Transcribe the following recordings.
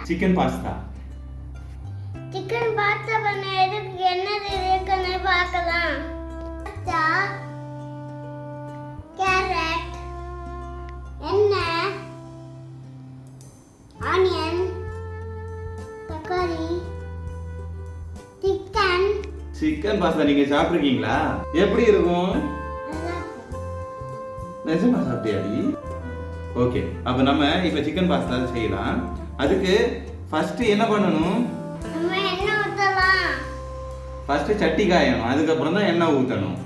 Chicken pasta. Chicken pasta பண்ண எதுக்கு என்ன இருக்குன்னு பார்க்கலாம். கேரட், எண்ணெய், ஆனியன், தக்காளி, சிக்கன் பாஸ்தா நீங்க சாப்பிட்டுருக்கீங்களா? எப்படி இருக்கும்? நிஜமா சாப்பிட்டியாடி? ஓகே, அப்ப நம்ம இப்ப சிக்கன் பாஸ்தா செய்யலாம். அதுக்கு ஃபர்ஸ்ட் என்ன பண்ணணும்? நம்ம எண்ணெய் ஊத்தலாம். ஃபர்ஸ்ட் சட்டி காயணும், அதுக்கப்புறம் தான் எண்ணெய் ஊத்தணும்.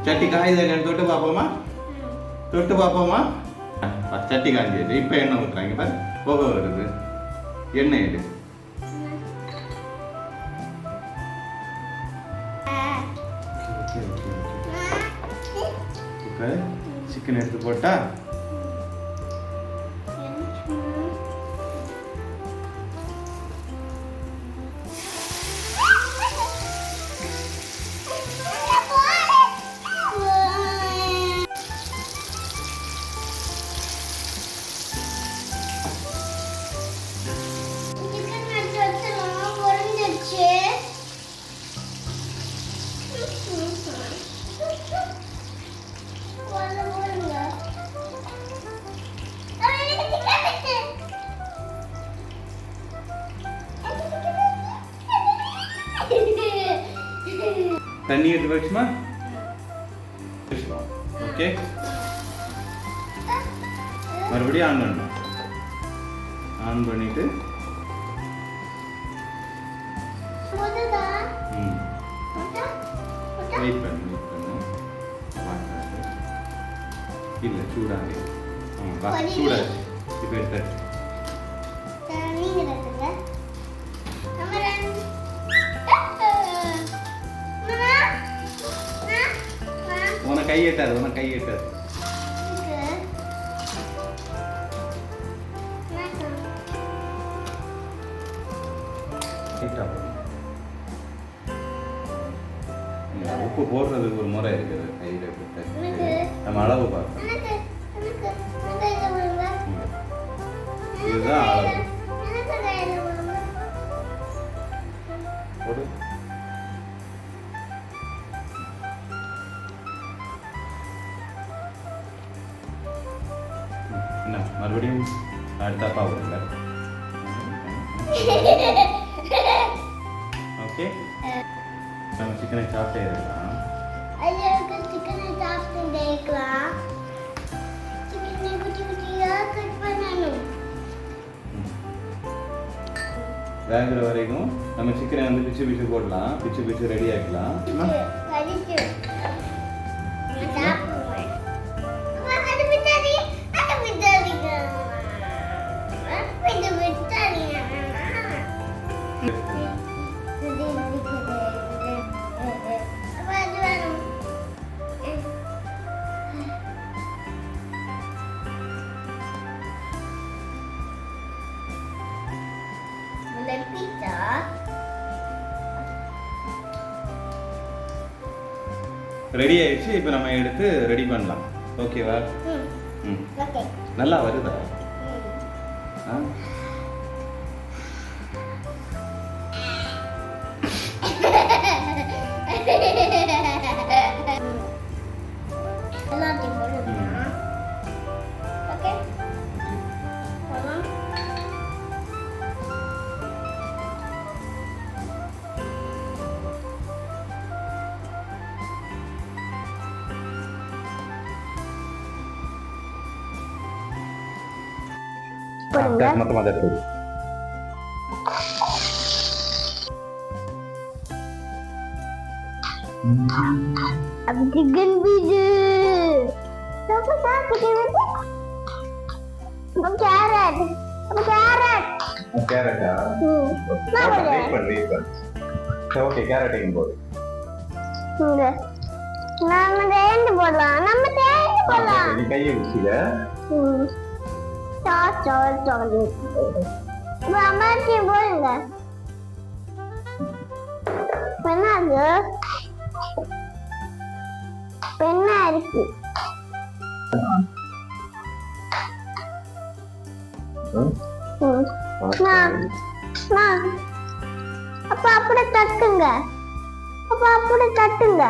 சட்டி காயுது, தொட்டு பார்ப்போமா? தொட்டு பார்ப்போமா? சட்டி காய்ஞ்சிடுச்சு. இப்ப எண்ணெய் ஊத்துறாங்க பாரு, புகை வருது. எண்ணெய் எடு. இப்ப சிக்கன் எடுத்து போட்டா தண்ணி எடுத்து வச்சுமா. ஓகே, மறுபடியும் ஆன் பண்ணணும். ஆன் பண்ணிட்டு வெயிட் பண்ணு. இல்ல சூடாக சூடாச்சு. இப்போ எடுத்தாச்சு. உன கை எட்டாது, உன கை எட்டாது. உப்பு போடுறதுக்கு ஒரு முறை இருக்குது. கையில் நம்ம அளவு பார்க்கணும். இதுதான் அளவு. போடு. என்ன மறுபடியும் அடுத்த பாவுங்க. ஓகே, நம்ம சிக்கனை சாப்பிட்டே இருக்கலாம். சிக்கனை சாப்பிட்டே இருக்கலாம். சிக்கனை குட்டி குட்டியா கட் பண்ணணும். வேகிற வரைக்கும் நம்ம சிக்கனை வந்து பிச்சு பிச்சு போடலாம். பிச்சு பிச்சு ரெடி ஆக்கலாம். ரெடி ஆயிடுச்சு. இப்போ நம்ம எடுத்து ரெடி பண்ணலாம். ஓகேவா? நல்லா வருதா? மொத்தமாக தான் இருக்குது. अब चिकन भी सब साथ चिकन अब कैरेट கேரட்டா? ஓகே, கேரட் எங்க போடு. நம்ம தேண்டு போடலாம். நீ கையை வச்சுல அம்மாச்சி போடுங்க. பெண்ணாது பெண்ணா இருக்கு. அப்பா அப்படியே தட்டுங்க. அப்பா அப்படியே தட்டுங்க.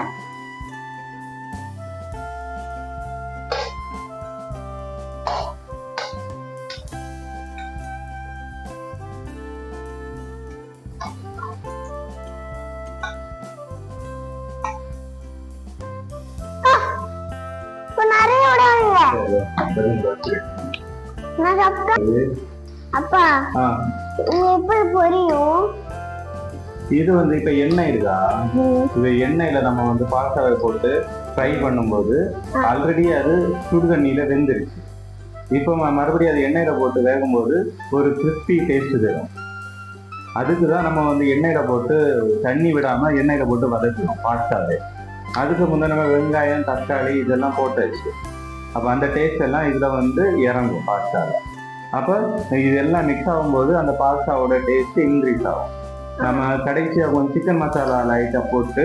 நிறைய விடுவாங்க. அப்பா எப்படி பொரியும்? இது வந்து இப்ப எண்ணெய் இருக்கா, இது எண்ணெயில நம்ம வந்து பாஸ்தாவை போட்டு ஃப்ரை பண்ணும்போது ஆல்ரெடி அது சுடு தண்ணியில வெந்துருச்சு. இப்போ மறுபடியும் அது எண்ணெயில போட்டு வேகும்போது ஒரு கிறிஸ்பி டேஸ்ட் தரும். அதுக்கு தான் நம்ம வந்து எண்ணெயில போட்டு தண்ணி விடாம எண்ணெயில போட்டு வதக்கணும் பாஸ்தாவை. அதுக்கு முன்னே நம்ம வெங்காயம் தக்காளி இதெல்லாம் போட்டாச்சு. அப்போ அந்த டேஸ்ட் எல்லாம் இதில் வந்து இறங்கும் பாஸ்தாவில். அப்போ இதெல்லாம் மிக்ஸ் ஆகும்போது அந்த பாஸ்தாவோட டேஸ்ட் இன்க்ரீஸ் ஆகும். நம்ம கடைசியாக கொஞ்சம் சிக்கன் மசாலா லைட்டாக போட்டு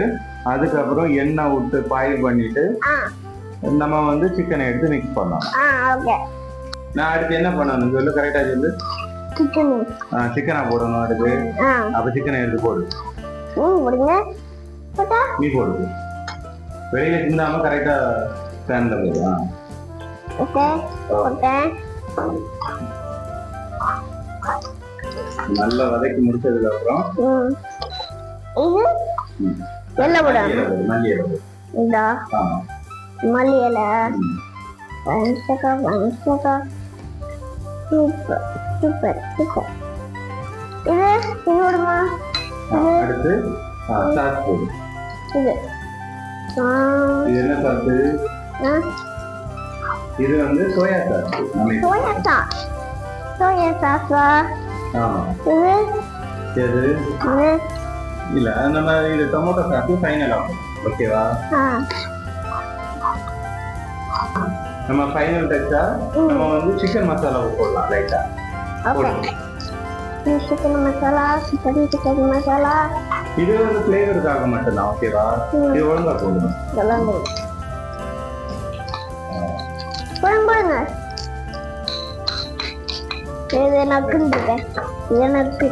அதுக்கப்புறம் எண்ணெய் விட்டு பாயில் பண்ணிட்டு நம்ம வந்து சிக்கனை எடுத்து மிக்ஸ் பண்ணலாம். நான் அடுத்து என்ன பண்ணணும் சொல்லு, கரெக்டா சொல்லு. சிக்கனா போடணும் அடுத்து. அப்ப சிக்கனை எடுத்து போடு. நீ போடு, வெளியில சிந்தாம கரெக்டா ஸ்டாண்ட்ல போடு. நல்லா வதக்கி முடிச்சதுக்கு அப்புறம் மல்லி இலை. Super super super. இது போடுமா? அடுத்து சாஸ் போடு. இது என்ன சாஸ்? இது வந்து soya sauce. Soya sauce. Soya சாஸா? ஆமா. இது எது? இது இல்ல, நம்ம இது டொமேட்டோ சாஸ் ஃபைனலா. ஓகேவா? நம்ம ஃபைனல் டச்சா நம்ம வந்து சிக்கன் மசாலா போடலாம் லைட்டா. Okay. Chicken masala, chicken masala. இது வந்து ஃப்ளேவருக்காக மட்டும் தான். ஓகேவா? இது ஒழுங்கா போடுங்க. போடுங்க. போடுங்க. இது நக்குங்க. இது நக்கு.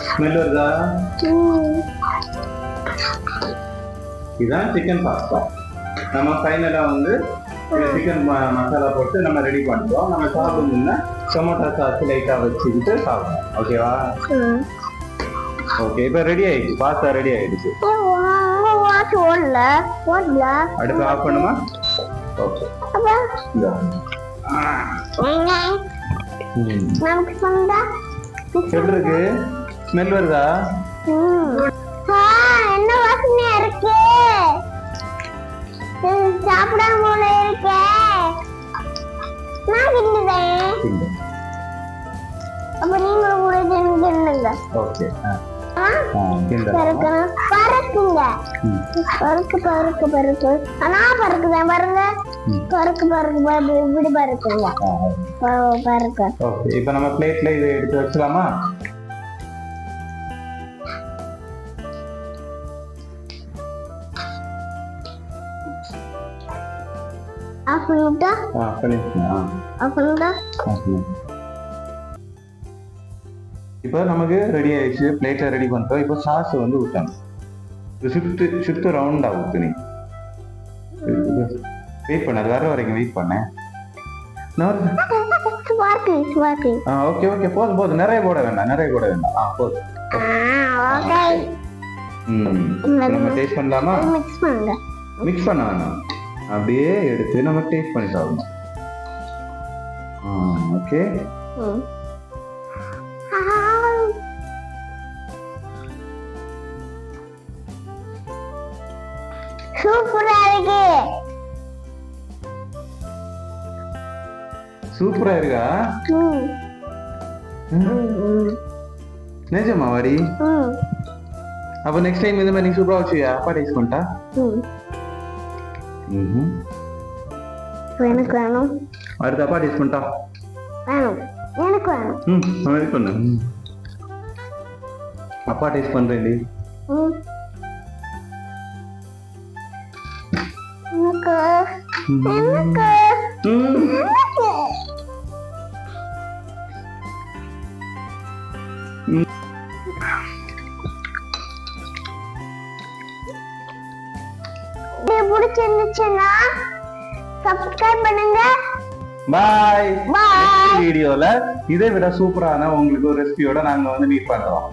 ஸ்மெல் வருதா? இதுதான் சிக்கன் பாஸ்தா. நம்ம ஃபைனலா வந்து சிக்கன் மசாலா போட்டு நம்ம ரெடி பண்ணுறோம். நம்ம சாப்பிடணும்னா டொமேட்டோ சாஸ் லைட்டா வச்சுக்கிட்டு சாப்பிடணும். ஓகேவா? ஓகே, இப்போ ரெடி ஆயிடுச்சு. பாஸ்தா ரெடி ஆயிடுச்சு. அடுத்து ஆஃப் பண்ணுமா? ஓகே. எப்படி இருக்கு? ஸ்மெல் வருதா? என்ன வாசனையா இருக்கு? சாப்பிடாம போல இருக்கே. நான் கிண்டுதேன். அப்ப நீங்க கூட கிண்டுங்க. ஓகே. பறக்குங்க. பறக்கு பறக்கு பறக்கு. நான் பறக்குதேன் பாருங்க. பறக்கு பறக்கு இப்படி பறக்குங்க. பறக்கு. ஓகே, இப்போ நம்ம பிளேட்ல இதை எடுத்து வச்சலாமா? ஆஃப் பண்ணிட்டா? ஆஃப் பண்ணிட்டா? இப்போ நமக்கு ரெடி ஆயிடுச்சு. பிளேட்டை ரெடி பண்ணிட்டோம். இப்போ சாஸ் வந்து ஊற்றணும். சுத்து ரவுண்டா ஊத்து. நீ வெயிட் பண்ண, அது வர வரைக்கும் வெயிட் பண்ணேன். ஓகே ஓகே, போதும் போதும். நிறைய போட வேண்டாம். போதும். நம்ம டேஸ்ட் பண்ணலாமா? மிக்ஸ் பண்ண வேண்டாம், அப்படியே எடுத்து நம்ம டேஸ்ட் பண்ணி சாப்பிடணும். ஓகே. சூப்பரா இருக்கு. சூப்பரா இருக்கா? நிஜமா வாடி? அப்ப நெக்ஸ்ட் டைம் இந்த மாதிரி சூப்பரா வச்சுயா? அப்பா டேஸ்ட் பண்ணிட்டா? எனக்கு வேணும். அடுத்து அப்பா டேஸ்ட் பண்ணிட்டா? வேணும். எனக்கு வேணும். வெயிட் பண்ணு. அப்பா டேஸ்ட் பண்றேன்டி. எனக்கு எனக்கு எனக்கு இது பிடிச்சிருந்துச்சுன்னா சப்ஸ்கிரைப் பண்ணுங்க. பாய். Bye. வீடியோல இதை விட சூப்பரான உங்களுக்கு ஒரு ரெசிபியோட நாங்க வந்து மீட் பண்றோம்.